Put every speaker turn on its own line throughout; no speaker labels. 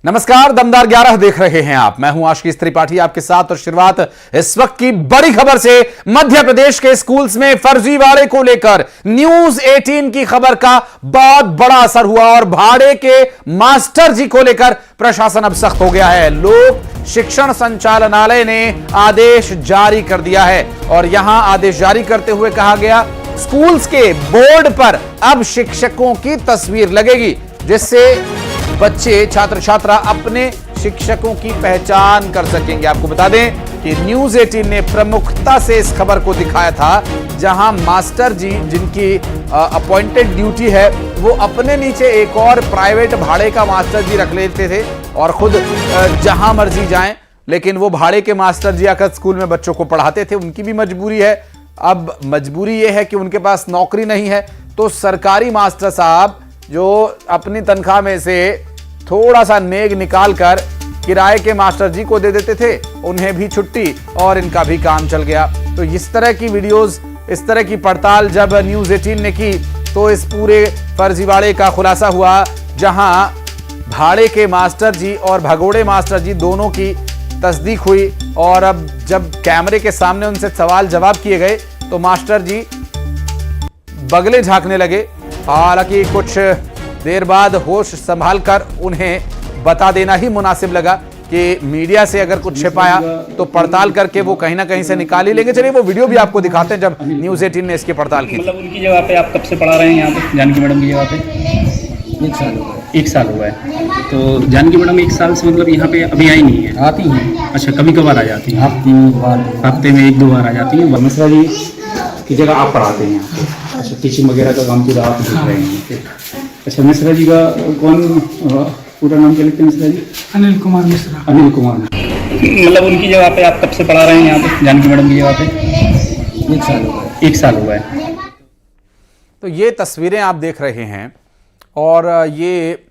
नमस्कार, दमदार 11 देख रहे हैं आप। मैं हूं आशीष त्रिपाठी आपके साथ और शुरुआत इस वक्त की बड़ी खबर से। मध्य प्रदेश के स्कूल्स में फर्जीवाड़े को लेकर न्यूज 18 की खबर का बहुत बड़ा असर हुआ और भाड़े के मास्टर जी को लेकर प्रशासन अब सख्त हो गया है। लोक शिक्षण संचालनालय ने आदेश जारी कर दिया है और यहां आदेश जारी करते हुए कहा गया, स्कूल्स के बोर्ड पर अब शिक्षकों की तस्वीर लगेगी, जिससे बच्चे छात्र छात्रा अपने शिक्षकों की पहचान कर सकेंगे। आपको बता दें कि न्यूज 18 ने प्रमुखता से इस खबर को दिखाया था, जहां मास्टर जी जिनकी अपॉइंटेड ड्यूटी है वो अपने नीचे एक और प्राइवेट भाड़े का मास्टर जी रख लेते थे और खुद जहां मर्जी जाएं, लेकिन वो भाड़े के मास्टर जी आकर स्कूल में बच्चों को पढ़ाते थे। उनकी भी मजबूरी है। अब मजबूरी ये है कि उनके पास नौकरी नहीं है, तो सरकारी मास्टर साहब जो अपनी तनख्वाह में से थोड़ा सा नेग निकाल कर किराए के मास्टर जी को दे देते थे, उन्हें भी छुट्टी और इनका भी काम चल गया। तो इस तरह की वीडियोस, इस तरह की पड़ताल जब न्यूज 18 ने की तो इस पूरे फर्जीवाड़े का खुलासा हुआ, जहां भाड़े के मास्टर जी और भगोड़े मास्टर जी दोनों की तस्दीक हुई। और अब जब कैमरे के सामने उनसे सवाल जवाब किए गए तो मास्टर जी बगले झांकने लगे। हालांकि कुछ देर बाद होश संभालकर उन्हें बता देना ही मुनासिब लगा कि मीडिया से अगर कुछ छिपाया तो पड़ताल करके वो कहीं ना कहीं से निकाल ही लेंगे। चलिए वो वीडियो भी आपको दिखाते हैं जब न्यूज 18 ने इसकी पड़ताल की।
मतलब उनकी जगह पे आप कब से पढ़ा रहे हैं यहाँ पे, जानकी मैडम की जगह पे?
1 साल हुआ है।
1 साल हुआ है। तो जानकी मैडम 1 साल से मतलब यहाँ पे अभी आई नहीं है?
आती हैं।
अच्छा, कभी कभार आ जाती हैं? हफ्ते में 1-2 बार आ जाती हैं। मिश्रा जी की जगह आप पढ़ाते हैं यहाँ पे? अच्छा, टीचिंग वगैरह का काम पूरा आप देख रहे हैं? अच्छा, मिश्रा जी का कौन पूरा नाम क्या लिखते हैं मिश्रा जी?
अनिल कुमार मिश्रा।
अनिल कुमार। मतलब उनकी जगह पे आप कब से पढ़ा रहे हैं यहाँ पे, जानकी मैडम की जगह पे?
1 साल हुआ है।
1 साल हुआ है।
तो ये तस्वीरें आप देख रहे हैं और ये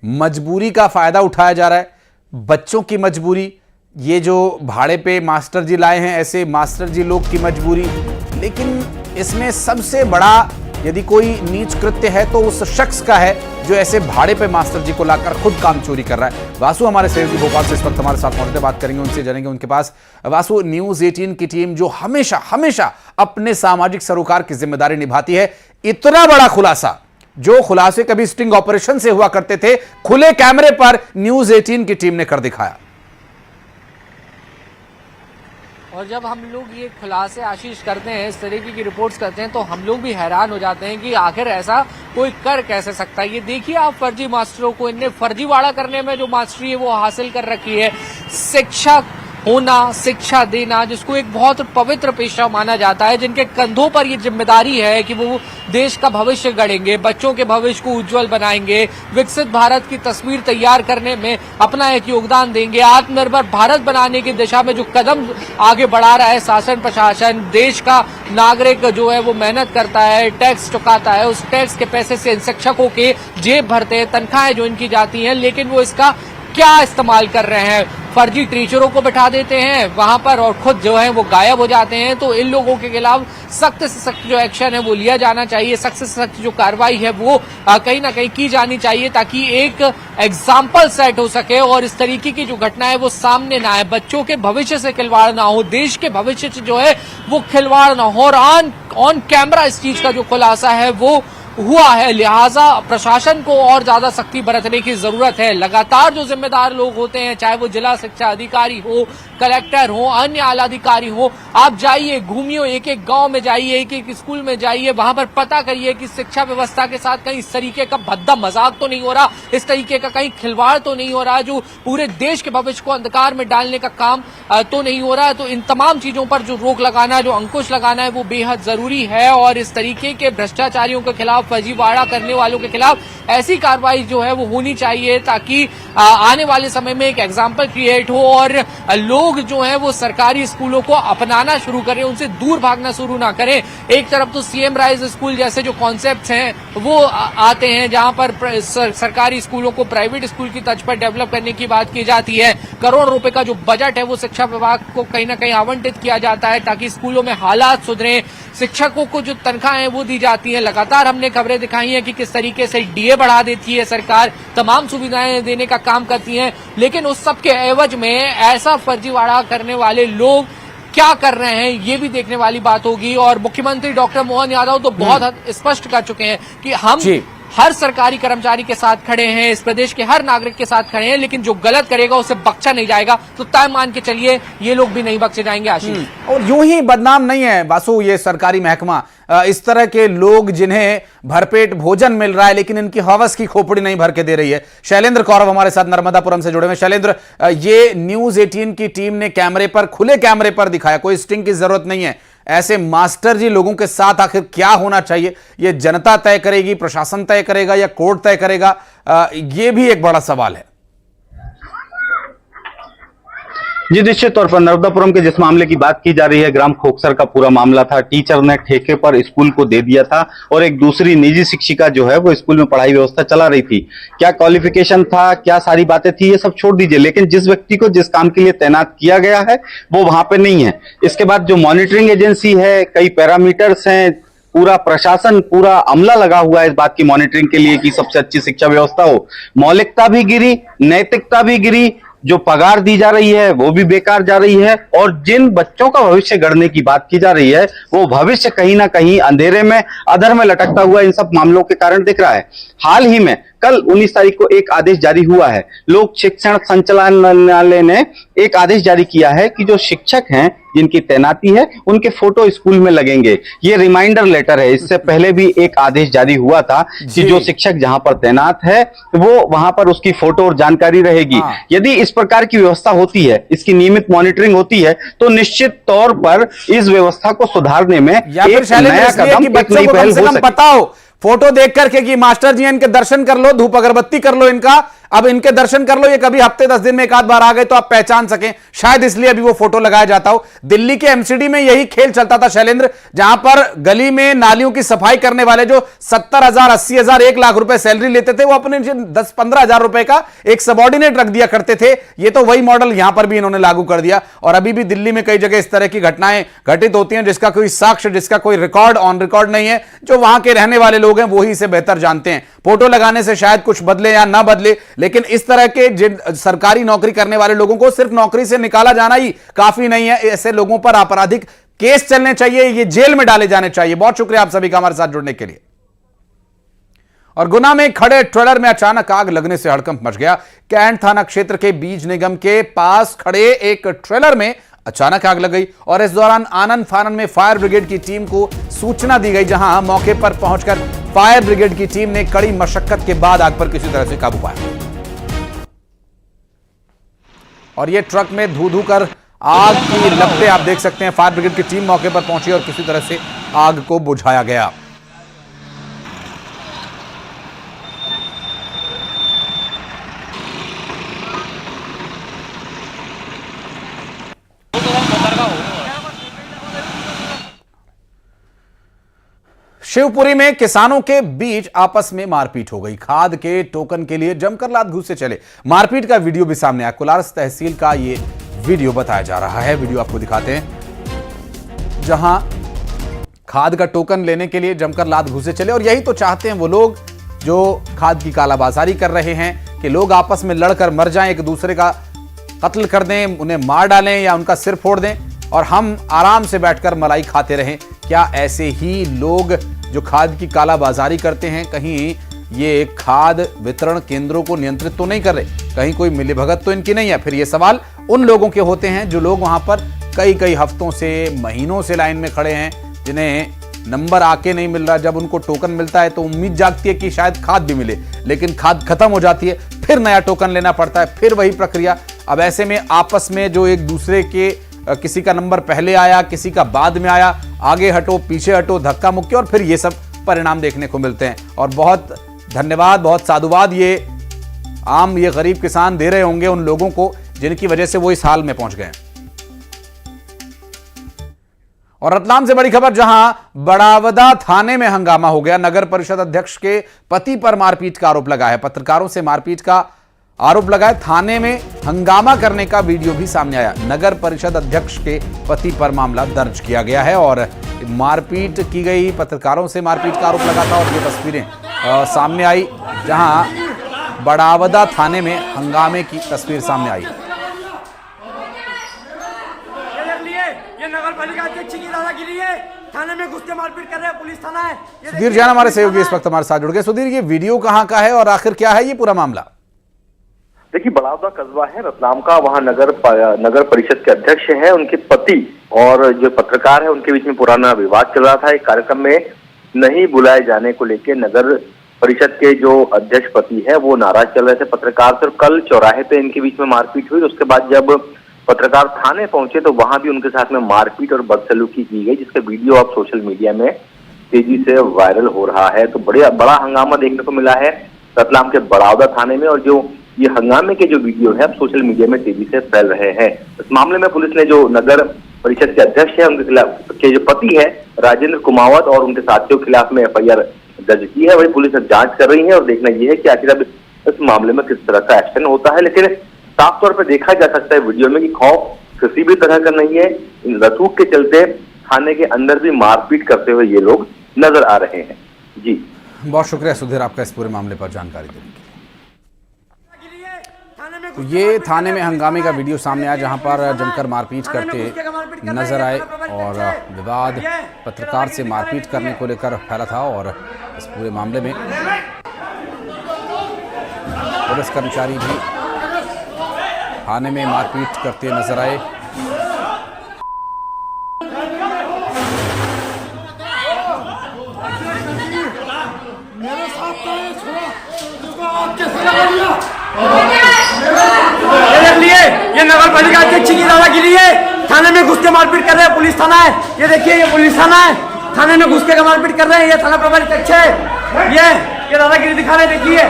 मजबूरी का फायदा उठाया जा रहा है, बच्चों की मजबूरी। ये जो भाड़े पे मास्टर जी लाए हैं, ऐसे मास्टर जी लोग की मजबूरी। लेकिन इसमें सबसे बड़ा यदि कोई नीच कृत्य है तो उस शख्स का है जो ऐसे भाड़े पे मास्टर जी को लाकर खुद काम चोरी कर रहा है। वासु हमारे सहयोगी भोपाल से इस वक्त हमारे साथ मौजूद है, बात करेंगे उनसे, जानेंगे उनके पास। वासु, न्यूज 18 की टीम जो हमेशा हमेशा अपने सामाजिक सरोकार की जिम्मेदारी निभाती है, इतना बड़ा खुलासा, जो खुलासे कभी स्टिंग ऑपरेशन से हुआ करते थे, खुले कैमरे पर न्यूज 18 की टीम ने कर दिखाया।
और जब हम लोग ये खुलासे आशीष करते हैं, इस तरीके की रिपोर्ट्स करते हैं, तो हम लोग भी हैरान हो जाते हैं कि आखिर ऐसा कोई कर कैसे सकता है। ये देखिए आप फर्जी मास्टरों को, इनने फर्जीवाड़ा करने में जो मास्टरी है वो हासिल कर रखी है। शिक्षक होना, शिक्षा देना, जिसको एक बहुत पवित्र पेशा माना जाता है, जिनके कंधों पर ये जिम्मेदारी है कि वो देश का भविष्य गढ़ेंगे, बच्चों के भविष्य को उज्जवल बनाएंगे, विकसित भारत की तस्वीर तैयार करने में अपना एक योगदान देंगे, आत्मनिर्भर भारत बनाने की दिशा में जो कदम आगे बढ़ा रहा है शासन प्रशासन, देश का नागरिक जो है वो मेहनत करता है, टैक्स चुकाता है, उस टैक्स के पैसे से इन शिक्षकों के जेब भरते हैं, तनख्वाहें जो इनकी जाती हैं, लेकिन वो इसका क्या इस्तेमाल कर रहे हैं? फर्जी टीचरों को बैठा देते हैं वहां पर और खुद जो है वो गायब हो जाते हैं। तो इन लोगों के खिलाफ सख्त से सख्त जो एक्शन है वो लिया जाना चाहिए, सख्त से सख्त जो कार्रवाई है वो कहीं ना कहीं की जानी चाहिए, ताकि एक एग्जाम्पल सेट हो सके और इस तरीके की जो घटना है वो सामने ना आए, बच्चों के भविष्य से खिलवाड़ ना हो, देश के भविष्य से जो है वो खिलवाड़ ना हो। और ऑन कैमरा इस चीज का जो खुलासा है वो हुआ है, लिहाजा प्रशासन को और ज्यादा सख्ती बरतने की जरूरत है। लगातार जो जिम्मेदार लोग होते हैं, चाहे वो जिला शिक्षा अधिकारी हो, कलेक्टर हो, अन्य आला अधिकारी हो, आप जाइए, घूमिए, एक एक गांव में जाइए, एक एक स्कूल में जाइए, वहां पर पता करिए कि शिक्षा व्यवस्था के साथ कहीं इस तरीके का भद्दा मजाक तो नहीं हो रहा, इस तरीके का कहीं खिलवाड़ तो नहीं हो रहा, जो पूरे देश के भविष्य को अंधकार में डालने का काम तो नहीं हो रहा। तो इन तमाम चीजों पर जो रोक लगाना, जो अंकुश लगाना है वो बेहद जरूरी है और इस तरीके के भ्रष्टाचारियों के खिलाफ, फर्जीवाड़ा करने वालों के खिलाफ ऐसी कार्रवाई जो है वो होनी चाहिए, ताकि आने वाले समय में एक एग्जाम्पल क्रिएट हो और लोग जो है वो सरकारी स्कूलों को अपनाना शुरू करें, उनसे दूर भागना शुरू ना करें। एक तरफ तो सीएम राइज स्कूल जैसे जो कॉन्सेप्ट्स हैं वो आते हैं, जहां पर सरकारी स्कूलों को प्राइवेट स्कूल की तर्ज पर डेवलप करने की बात की जाती है। करोड़ रुपए का जो बजट है वो शिक्षा विभाग को कहीं ना कहीं आवंटित किया जाता है ताकि स्कूलों में हालात सुधरे, शिक्षकों को जो तनख्वाहें वो दी जाती हैं। लगातार हमने खबरें दिखाई हैं कि किस तरीके से डीए बढ़ा देती है सरकार, तमाम सुविधाएं देने का काम करती है, लेकिन उस सब के एवज में ऐसा फर्जीवाड़ा करने वाले लोग क्या कर रहे हैं ये भी देखने वाली बात होगी। और मुख्यमंत्री डॉक्टर मोहन यादव तो बहुत स्पष्ट कर चुके हैं कि हम हर सरकारी कर्मचारी के साथ खड़े हैं, इस प्रदेश के हर नागरिक के साथ खड़े हैं, लेकिन जो गलत करेगा उसे बख्शा नहीं जाएगा। तो तय मान के चलिए ये लोग भी नहीं बख्शे जाएंगे आशीष।
और यूं ही बदनाम नहीं है बासु ये सरकारी महकमा, इस तरह के लोग जिन्हें भरपेट भोजन मिल रहा है लेकिन इनकी हवस की खोपड़ी नहीं भर के दे रही है। शैलेंद्र कौरव हमारे साथ नर्मदापुरम से जुड़े हुए। शैलेंद्र, ये न्यूज 18 की टीम ने कैमरे पर, खुले कैमरे पर दिखाया, कोई स्टिंग की जरूरत नहीं है। ऐसे मास्टर जी लोगों के साथ आखिर क्या होना चाहिए, ये जनता तय करेगी, प्रशासन तय करेगा या कोर्ट तय करेगा, ये भी एक बड़ा सवाल है।
जी निश्चित तौर पर नर्मदापुरम के जिस मामले की बात की जा रही है, ग्राम खोखसर का पूरा मामला था। टीचर ने ठेके पर स्कूल को दे दिया था और एक दूसरी निजी शिक्षिका जो है वो स्कूल में पढ़ाई व्यवस्था चला रही थी। क्या क्वालिफिकेशन था, क्या सारी बातें थी, ये सब छोड़ दीजिए, लेकिन जिस व्यक्ति को जिस काम के लिए तैनात किया गया है वो वहां पे नहीं है। इसके बाद जो मॉनिटरिंग एजेंसी है, कई पैरामीटर्स हैं, पूरा प्रशासन, पूरा अमला लगा हुआ है इस बात की मॉनिटरिंग के लिए कि सबसे अच्छी शिक्षा व्यवस्था हो। मौलिकता भी गिरी, नैतिकता भी गिरी, जो पगार दी जा रही है वो भी बेकार जा रही है, और जिन बच्चों का भविष्य गढ़ने की बात की जा रही है वो भविष्य कहीं ना कहीं अंधेरे में, अधर में लटकता हुआ इन सब मामलों के कारण दिख रहा है। हाल ही में कल 19 तारीख को एक आदेश जारी हुआ है। लोक शिक्षण संचालनालय ने एक आदेश जारी किया है कि जो शिक्षक हैं जिनकी तैनाती है उनके फोटो स्कूल में लगेंगे। ये रिमाइंडर लेटर है। इससे पहले भी एक आदेश जारी हुआ था कि जो शिक्षक जहां पर तैनात है वो वहां पर उसकी फोटो और जानकारी रहेगी। यदि इस प्रकार की व्यवस्था होती है, इसकी नियमित मॉनिटरिंग होती है, तो निश्चित तौर पर इस व्यवस्था को सुधारने में एक नया कदम, एक नई पहल हो सकती है।
पता हो फोटो देख करके कि मास्टर जी इनके दर्शन कर लो, धूप अगरबत्ती कर लो इनका, अब इनके दर्शन कर लो, ये कभी हफ्ते 10 दिन में एक आध बार आ गए तो आप पहचान सकें, शायद इसलिए अभी वो फोटो लगाया जाता हो। दिल्ली के एमसीडी में यही खेल चलता था शैलेंद्र, जहां पर गली में नालियों की सफाई करने वाले जो 70,000, 80,000, 1 लाख रुपए सैलरी लेते थे, वो अपने 10-15,000 रुपए का एक सबॉर्डिनेट रख दिया करते थे। ये तो वही मॉडल यहां पर भी इन्होंने लागू कर दिया, और अभी भी दिल्ली में कई जगह इस तरह की घटनाएं घटित होती हैं जिसका कोई साक्ष्य, जिसका कोई रिकॉर्ड, ऑन रिकॉर्ड नहीं है। जो वहां के रहने वाले लोग हैं वही इसे बेहतर जानते हैं। फोटो लगाने से शायद कुछ बदले या ना बदले, लेकिन इस तरह के जिन सरकारी नौकरी करने वाले लोगों को सिर्फ नौकरी से निकाला जाना ही काफी नहीं है। ऐसे लोगों पर आपराधिक केस चलने चाहिए, ये जेल में डाले जाने चाहिए। बहुत शुक्रिया आप सभी का हमारे साथ जुड़ने के लिए। और गुना में खड़े ट्रेलर में अचानक आग लगने से हड़कंप मच गया। कैंट थाना क्षेत्र के बीज निगम के पास खड़े एक ट्रेलर में अचानक आग लग गई, और इस दौरान आनन फानन में फायर ब्रिगेड की टीम को सूचना दी गई, जहां मौके पर पहुंचकर फायर ब्रिगेड की टीम ने कड़ी मशक्कत के बाद आग पर किसी तरह से काबू पाया। और ये ट्रक में धू धू कर आग की लपटें आप देख सकते हैं। फायर ब्रिगेड की टीम मौके पर पहुंची और किसी तरह से आग को बुझाया गया। शिवपुरी में किसानों के बीच आपस में मारपीट हो गई। खाद के टोकन के लिए जमकर लात घूंसे चले। मारपीट का वीडियो भी सामने आया। कुलारस तहसील का ये वीडियो बताया जा रहा है। वीडियो आपको दिखाते हैं, जहां खाद का टोकन लेने के लिए जमकर लात घूंसे चले, और यही तो चाहते हैं वो लोग जो खाद की कालाबाजारी कर रहे हैं कि लोग आपस में लड़कर मर जाएं, एक दूसरे का कत्ल कर दें, उन्हें मार डालें या उनका सिर फोड़ दें, और हम आराम से बैठकर मलाई खाते रहें। क्या ऐसे ही लोग जो खाद की कालाबाजारी करते हैं, कहीं ये खाद वितरण केंद्रों को नियंत्रित तो नहीं कर रहे, कहीं कोई मिलीभगत तो इनकी नहीं है? फिर ये सवाल उन लोगों के होते हैं जो लोग वहां पर कई कई हफ्तों से, महीनों से लाइन में खड़े हैं, जिन्हें नंबर आके नहीं मिल रहा। जब उनको टोकन मिलता है तो उम्मीद जागती है कि शायद खाद भी मिले, लेकिन खाद खत्म हो जाती है, फिर नया टोकन लेना पड़ता है, फिर वही प्रक्रिया। अब ऐसे में आपस में जो एक दूसरे के, किसी का नंबर पहले आया, किसी का बाद में आया, आगे हटो पीछे हटो, धक्का मुक्की, और फिर ये सब परिणाम देखने को मिलते हैं। और बहुत धन्यवाद, बहुत साधुवाद ये गरीब किसान दे रहे होंगे उन लोगों को जिनकी वजह से वो इस हाल में पहुंच गए। और रतलाम से बड़ी खबर, जहां बड़ावदा थाने में हंगामा हो गया। नगर परिषद अध्यक्ष के पति पर मारपीट का आरोप लगा है। पत्रकारों से मारपीट का आरोप लगाए, थाने में हंगामा करने का वीडियो भी सामने आया। नगर परिषद अध्यक्ष के पति पर मामला दर्ज किया गया है और मारपीट की गई, पत्रकारों से मारपीट का आरोप लगा था और ये तस्वीरें सामने आई जहां बड़ावदा थाने में हंगामे की तस्वीर सामने आई।
ये नगर पालिका अध्यक्ष की दादागिरी है, थाने में घुस के मारपीट कर रहे हैं, पुलिस थाना है।
सुधीर जैन हमारे सहयोगी इस वक्त हमारे साथ जुड़ गए। सुधीर, ये वीडियो कहां का है और आखिर क्या है ये पूरा मामला?
देखिए, बड़ावदा कस्बा है रतलाम का, वहाँ नगर परिषद के अध्यक्ष हैं, उनके पति और जो पत्रकार है उनके बीच में पुराना विवाद चल रहा था। एक कार्यक्रम में नहीं बुलाए जाने को लेकर नगर परिषद के जो अध्यक्ष पति है वो नाराज चल रहे थे पत्रकार से। कल चौराहे पे इनके बीच में मारपीट हुई। उसके बाद जब पत्रकार थाने पहुंचे तो वहां भी उनके साथ में मारपीट और बदसलूकी की गई, जिसका वीडियो अब सोशल मीडिया में तेजी से वायरल हो रहा है। तो बड़ा हंगामा देखने को मिला है रतलाम के बड़ावदा थाने में, और जो ये हंगामे के जो वीडियो है अब सोशल मीडिया में तेजी से फैल रहे हैं। इस मामले में पुलिस ने जो नगर परिषद के अध्यक्ष है उनके खिलाफ के जो पति है राजेंद्र कुमावत और उनके साथियों के खिलाफ में FIR दर्ज की है। वही पुलिस अब जांच कर रही है और देखना यह है कि आखिर अब इस मामले में किस तरह का एक्शन होता है। लेकिन साफ तौर पर देखा जा सकता है वीडियो में कि खौफ किसी भी तरह का नहीं है। इन रसूख के चलते थाने के अंदर भी मारपीट करते हुए ये लोग नजर आ रहे हैं। जी,
बहुत शुक्रिया सुधीर आपका इस पूरे मामले पर जानकारी देने के लिए। तो ये थाने में हंगामे का वीडियो सामने आया जहां पर जमकर मारपीट करते नजर आए और विवाद पत्रकार से मारपीट करने को लेकर फैला था। और इस पूरे मामले में पुलिस कर्मचारी भी थाने में मारपीट करते नजर आए।
ये नगर पालिका अध्यक्ष की दादागिरी है, थाने में घुस के मारपीट कर रहे हैं, पुलिस थाना है। ये देखिए, ये पुलिस थाना है, थाने में घुस के मारपीट कर रहे हैं। ये थाना प्रभारी अध्यक्ष है, ये दादागिरी दिखा रहे हैं। देखिए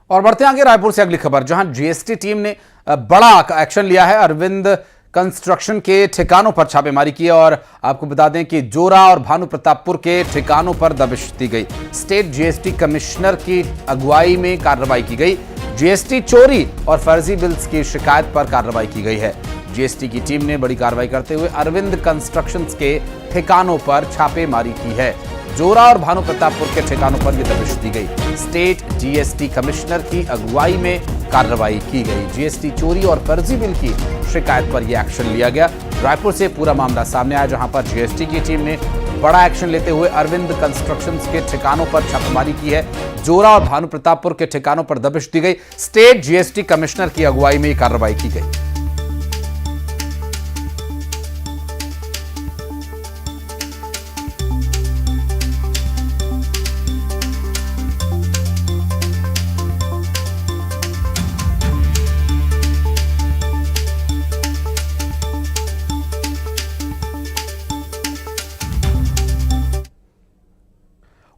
और बढ़ते आगे रायपुर से अगली खबर, जहां GST टीम ने बड़ा एक्शन लिया है। अरविंद कंस्ट्रक्शन के ठिकानों पर छापेमारी की और आपको बता दें कि जोरा और भानु प्रतापपुर के ठिकानों पर दबिश दी गई। स्टेट GST कमिश्नर की अगुवाई में कार्रवाई की गई। GST चोरी और फर्जी बिल्स की शिकायत पर कार्रवाई की गई है। GST की टीम ने बड़ी कार्रवाई करते हुए अरविंद कंस्ट्रक्शंस के ठिकानों पर छापेमारी की है। जोरा और भानु प्रतापपुर के ठिकानों पर यह दबिश दी गई। स्टेट GST कमिश्नर की अगुवाई में कार्रवाई की गई। GST चोरी और फर्जी बिल की शिकायत पर यह एक्शन लिया गया। रायपुर से पूरा मामला सामने आया जहां पर GST की टीम ने बड़ा एक्शन लेते हुए अरविंद कंस्ट्रक्शंस के ठिकानों पर छापेमारी की है। जोरा और भानु प्रतापपुर के ठिकानों पर दबिश दी गई। स्टेट GST कमिश्नर की अगुवाई में यह कार्रवाई की गई।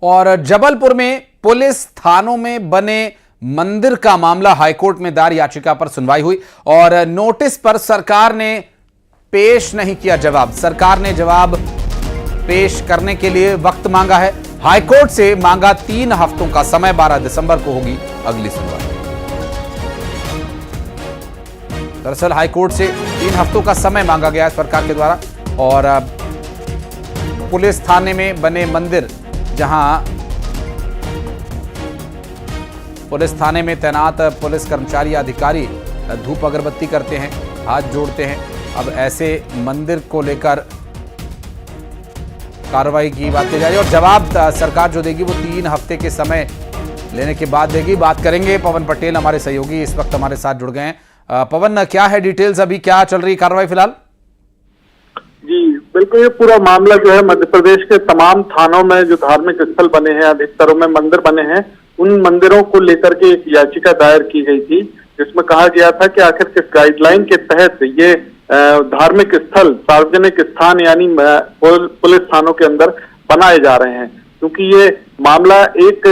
और जबलपुर में पुलिस थानों में बने मंदिर का मामला, हाईकोर्ट में दायर याचिका पर सुनवाई हुई और नोटिस पर सरकार ने पेश नहीं किया जवाब। सरकार ने जवाब पेश करने के लिए वक्त मांगा है। हाईकोर्ट से मांगा 3 हफ्तों का समय। 12 दिसंबर को होगी अगली सुनवाई। दरअसल हाईकोर्ट से 3 हफ्तों का समय मांगा गया है सरकार के द्वारा। और पुलिस थाने में बने मंदिर, जहां पुलिस थाने में तैनात पुलिस कर्मचारी अधिकारी धूप अगरबत्ती करते हैं, हाथ जोड़ते हैं। अब ऐसे मंदिर को लेकर कार्रवाई की बात की जा रही है और जवाब सरकार जो देगी वो 3 हफ्ते के समय लेने के बाद देगी। बात करेंगे पवन पटेल, हमारे सहयोगी इस वक्त हमारे साथ जुड़ गए हैं। पवन, क्या है डिटेल्स, अभी क्या चल रही कार्रवाई फिलहाल?
जी बिल्कुल, ये पूरा मामला जो है मध्य प्रदेश के तमाम थानों में जो धार्मिक स्थल बने हैं, अधिकतरों में मंदिर बने हैं, उन मंदिरों को लेकर के एक याचिका दायर की गई थी, जिसमें कहा गया था कि आखिर किस गाइडलाइन के तहत ये धार्मिक स्थल, सार्वजनिक स्थान यानी पुलिस थानों के अंदर बनाए जा रहे हैं। क्योंकि ये मामला एक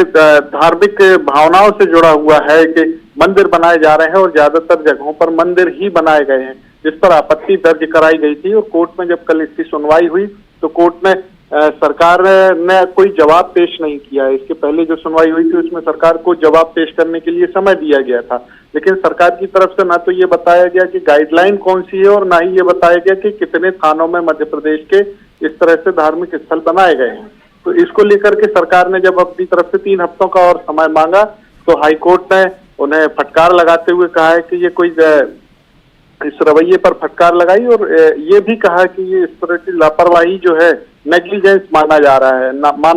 धार्मिक भावनाओं से जुड़ा हुआ है कि मंदिर बनाए जा रहे हैं और ज्यादातर जगहों पर मंदिर ही बनाए गए हैं, जिस पर आपत्ति दर्ज कराई गई थी। और कोर्ट में जब कल इसकी सुनवाई हुई तो कोर्ट ने सरकार ने कोई जवाब पेश नहीं किया है। इसके पहले जो सुनवाई हुई थी उसमें सरकार को जवाब पेश करने के लिए समय दिया गया था, लेकिन सरकार की तरफ से ना तो ये बताया गया कि गाइडलाइन कौन सी है और ना ही ये बताया गया कि कितने थानों में मध्य प्रदेश के इस तरह से धार्मिक स्थल बनाए गए हैं। तो इसको लेकर के सरकार ने जब अपनी तरफ से 3 हफ्तों का और समय मांगा तो हाईकोर्ट ने उन्हें फटकार लगाते हुए कहा है कि ये कोई इस रवैये पर फटकार लगाई और ये भी कहा कि ये इस तरह की लापरवाही जो है नेग्लिजेंस माना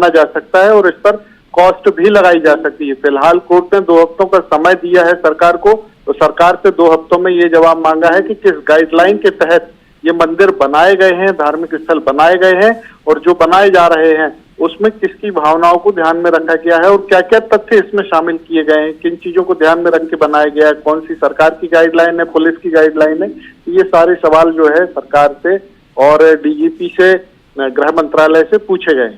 जा सकता है और इस पर कॉस्ट भी लगाई जा सकती है। फिलहाल कोर्ट ने 2 हफ्तों का समय दिया है सरकार को, तो सरकार से 2 हफ्तों में ये जवाब मांगा है कि किस गाइडलाइन के तहत ये मंदिर बनाए गए हैं, धार्मिक स्थल बनाए गए हैं और जो बनाए जा रहे हैं उसमें किसकी भावनाओं को ध्यान में रखा गया है और क्या क्या तथ्य इसमें शामिल किए गए हैं, किन चीजों को ध्यान में रख के बनाया गया है, कौन सी सरकार की गाइडलाइन है, पुलिस की गाइडलाइन है। ये सारे सवाल जो है सरकार से और डीजीपी से, गृह मंत्रालय से पूछे गए।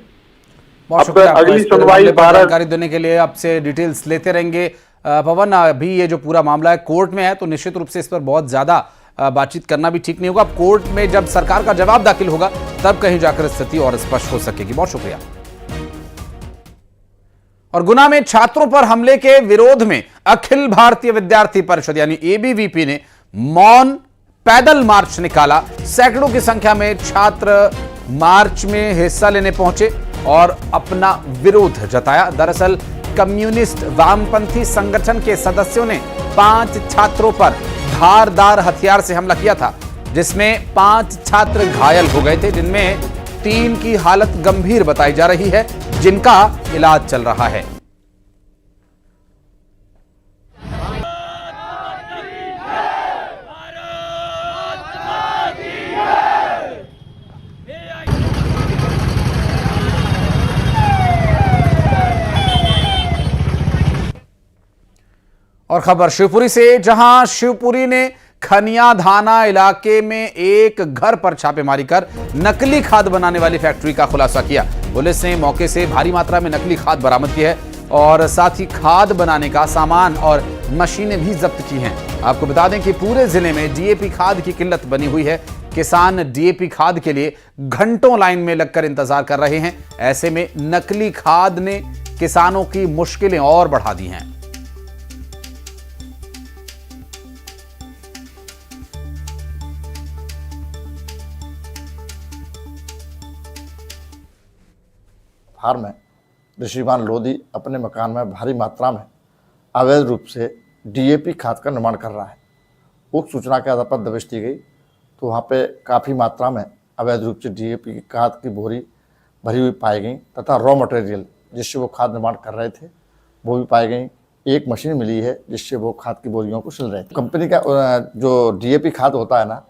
बहुत शुक्रिया, अगली सुनवाई जानकारी देने के लिए आपसे डिटेल्स लेते रहेंगे। पवन, अभी ये जो पूरा मामला है कोर्ट में है तो निश्चित रूप से इस पर बहुत ज्यादा बातचीत करना भी ठीक नहीं होगा। अब कोर्ट में जब सरकार का जवाब दाखिल होगा तब कहीं जाकर स्थिति और स्पष्ट हो सकेगी। बहुत शुक्रिया। और गुना में छात्रों पर हमले के विरोध में अखिल भारतीय विद्यार्थी परिषद यानी एबीवीपी ने मौन पैदल मार्च निकाला। सैकड़ों की संख्या में छात्र मार्च में हिस्सा लेने पहुंचे और अपना विरोध जताया। दरअसल कम्युनिस्ट वामपंथी संगठन के सदस्यों ने 5 छात्रों पर धारदार हथियार से हमला किया था, जिसमें 5 छात्र घायल हो गए थे, जिनमें 3 की हालत गंभीर बताई जा रही है, जिनका इलाज चल रहा है। और खबर शिवपुरी से, जहां शिवपुरी ने खनिया धाना इलाके में एक घर पर छापेमारी कर नकली खाद बनाने वाली फैक्ट्री का खुलासा किया। पुलिस ने मौके से भारी मात्रा में नकली खाद बरामद की है और साथ ही खाद बनाने का सामान और मशीनें भी जब्त की हैं। आपको बता दें कि पूरे जिले में डीएपी खाद की किल्लत बनी हुई है। किसान डीएपी खाद के लिए घंटों लाइन में लगकर इंतजार कर रहे हैं। ऐसे में नकली खाद ने किसानों की मुश्किलें और बढ़ा दी हैं।
हार में ऋषिमान लोधी अपने मकान में भारी मात्रा में अवैध रूप से डीएपी खाद का निर्माण कर रहा है। उक्त सूचना के आधार पर दबिश दी गई तो वहाँ पे काफ़ी मात्रा में अवैध रूप से डीएपी की खाद की बोरी भरी हुई पाई गई तथा रॉ मटेरियल जिससे वो खाद निर्माण कर रहे थे वो भी पाई गई। एक मशीन मिली है जिससे वो खाद की बोरियों को सिल रहे थे। कंपनी का जो डीएपी खाद होता है ना,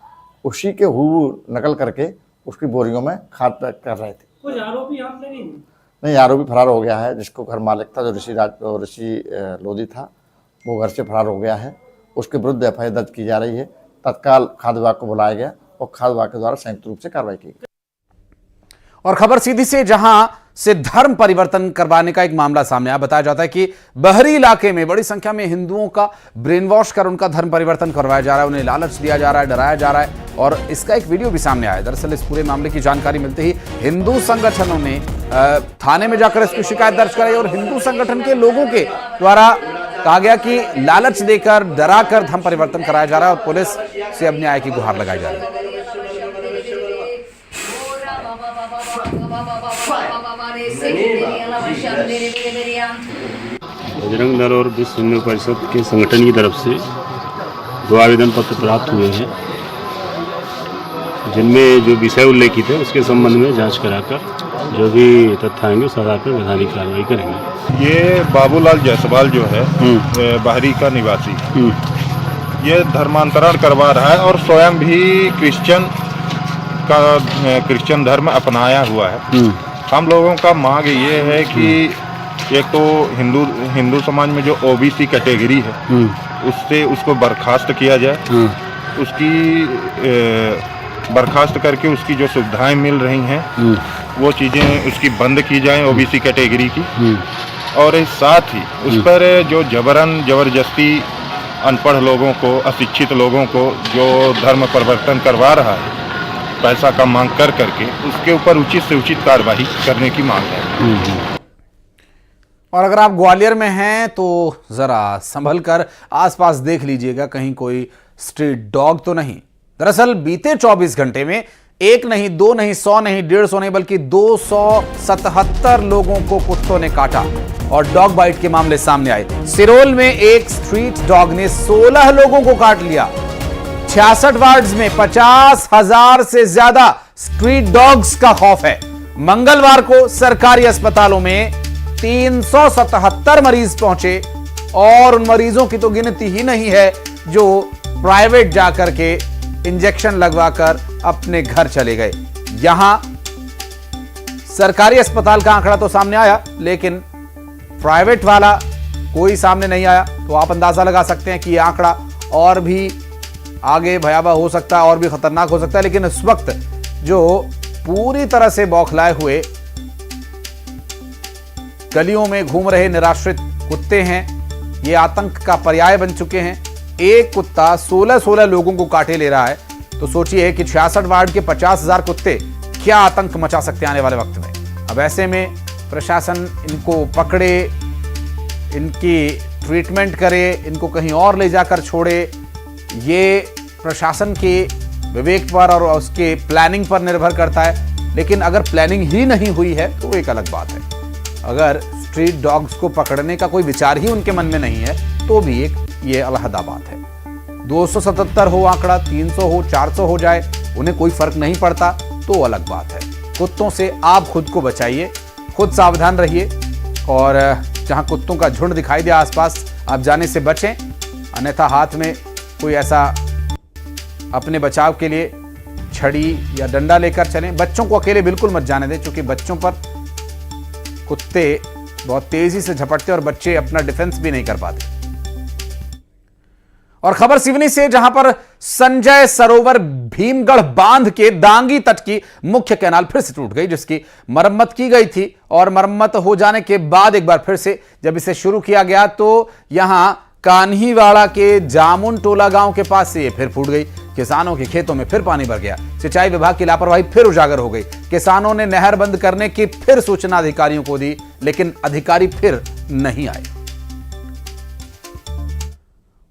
उसी के हूबहू नकल करके उसकी बोरियों में खाद पैक कर रहे थे।
कुछ आरोपी आप
नहीं, आरोपी फरार हो गया है। जिसको घर मालिक था, जो ऋषि लोधी था, वो घर से फरार हो गया है। उसके विरुद्ध एफआईआर दर्ज की जा रही है। तत्काल खाद्य विभाग को बुलाया गया और खाद्य विभाग के द्वारा संयुक्त रूप से कार्रवाई की गई।
और खबर सीधी से, जहां से धर्म परिवर्तन करवाने का एक मामला सामने आया। बताया जाता है कि बहरी इलाके में बड़ी संख्या में हिंदुओं का ब्रेन वॉश कर उनका धर्म परिवर्तन करवाया जा रहा है, उन्हें लालच दिया जा रहा है, डराया जा रहा है और इसका एक वीडियो भी सामने आया। दरअसल इस पूरे मामले की जानकारी मिलते ही हिंदू संगठनों ने थाने में जाकर इसकी शिकायत दर्ज कराई और हिंदू संगठन के लोगों के द्वारा कहा गया कि लालच देकर, डराकर धर्म परिवर्तन कराया जा रहा है और पुलिस से अब न्याय की गुहार लगाई जा रही है।
बजरंग दल और विश्व हिंदू परिषद के संगठन की तरफ से 2 आवेदन पत्र प्राप्त हुए हैं, जिनमें जो विषय उल्लेखित है उसके संबंध में जांच कराकर जो भी तथ्य आएंगे उस आधार पर वैधानिक कार्रवाई करेंगे।
ये बाबूलाल जायसवाल जो है बाहरी का निवासी, ये धर्मांतरण करवा रहा है और स्वयं भी क्रिश्चियन धर्म अपनाया हुआ है। हम लोगों का मांग ये है कि एक तो हिंदू समाज में जो ओबीसी कैटेगरी है उससे उसको बर्खास्त किया जाए, उसकी बर्खास्त करके उसकी जो सुविधाएं मिल रही हैं वो चीज़ें उसकी बंद की जाएं ओबीसी कैटेगरी की। और साथ ही उस पर जो जबरदस्ती अनपढ़ लोगों को, अशिक्षित लोगों को जो धर्म परिवर्तन करवा रहा है पैसा का मांग कर करके उसके ऊपर उचित से उचित कार्रवाई करने की मांग है।
और अगर आप ग्वालियर में हैं तो जरा संभल कर आसपास देख लीजिएगा, कहीं कोई स्ट्रीट डॉग तो नहीं। दरअसल बीते 24 घंटे में एक नहीं, दो नहीं, 100 नहीं, 150 नहीं, बल्कि 277 लोगों को कुत्तों ने काटा और डॉग बाइट के मामले सामने आए। सिरोल में एक स्ट्रीट डॉग ने 16 लोगों को काट लिया। 66 वार्ड्स में 50,000 से ज्यादा स्ट्रीट डॉग्स का खौफ है। मंगलवार को सरकारी अस्पतालों में 377 मरीज पहुंचे और उन मरीजों की तो गिनती ही नहीं है जो प्राइवेट जाकर के इंजेक्शन लगवाकर अपने घर चले गए। यहां सरकारी अस्पताल का आंकड़ा तो सामने आया, लेकिन प्राइवेट वाला कोई सामने नहीं आया। तो आप अंदाजा लगा सकते हैं कि यह आंकड़ा और भी आगे भयावह हो सकता है और भी खतरनाक हो सकता है। लेकिन इस वक्त जो पूरी तरह से बौखलाए हुए गलियों में घूम रहे निराश्रित कुत्ते हैं, ये आतंक का पर्याय बन चुके हैं। एक कुत्ता 16 लोगों को काटे ले रहा है, तो सोचिए कि 66 वार्ड के 50,000 कुत्ते क्या आतंक मचा सकते हैं आने वाले वक्त में। अब ऐसे में प्रशासन इनको पकड़े, इनकी ट्रीटमेंट करे, इनको कहीं और ले जाकर छोड़े, ये प्रशासन के विवेक पर और उसके प्लानिंग पर निर्भर करता है। लेकिन अगर प्लानिंग ही नहीं हुई है तो एक अलग बात है। अगर स्ट्रीट डॉग्स को पकड़ने का कोई विचार ही उनके मन में नहीं है तो भी एक ये अलहदा बात है। 277 हो आंकड़ा, 300 हो, 400 हो जाए, उन्हें कोई फर्क नहीं पड़ता तो अलग बात है। कुत्तों से आप खुद को बचाइए, खुद सावधान रहिए और जहां कुत्तों का झुंड दिखाई दे आसपास, आप जाने से बचें। अन्यथा हाथ में कोई ऐसा अपने बचाव के लिए छड़ी या डंडा लेकर चलें। बच्चों को अकेले बिल्कुल मत जाने दें, क्योंकि बच्चों पर कुत्ते बहुत तेजी से झपटते और बच्चे अपना डिफेंस भी नहीं कर पाते। और खबर सिवनी से, जहां पर संजय सरोवर भीमगढ़ बांध के दांगी तट की मुख्य कैनाल फिर से टूट गई, जिसकी मरम्मत की गई थी। और मरम्मत हो जाने के बाद एक बार फिर से जब इसे शुरू किया गया तो यहां कान्हीवाड़ा के जामुन टोला गांव के पास से ये फिर फूट गई। किसानों के खेतों में फिर पानी भर गया। सिंचाई विभाग की लापरवाही फिर उजागर हो गई। किसानों ने नहर बंद करने की फिर सूचना अधिकारियों को दी, लेकिन अधिकारी फिर नहीं आए।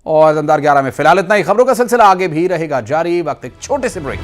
और दमदार 11 में फिलहाल इतना ही। खबरों का सिलसिला आगे भी रहेगा जारी। वक्त एक छोटे से ब्रेक।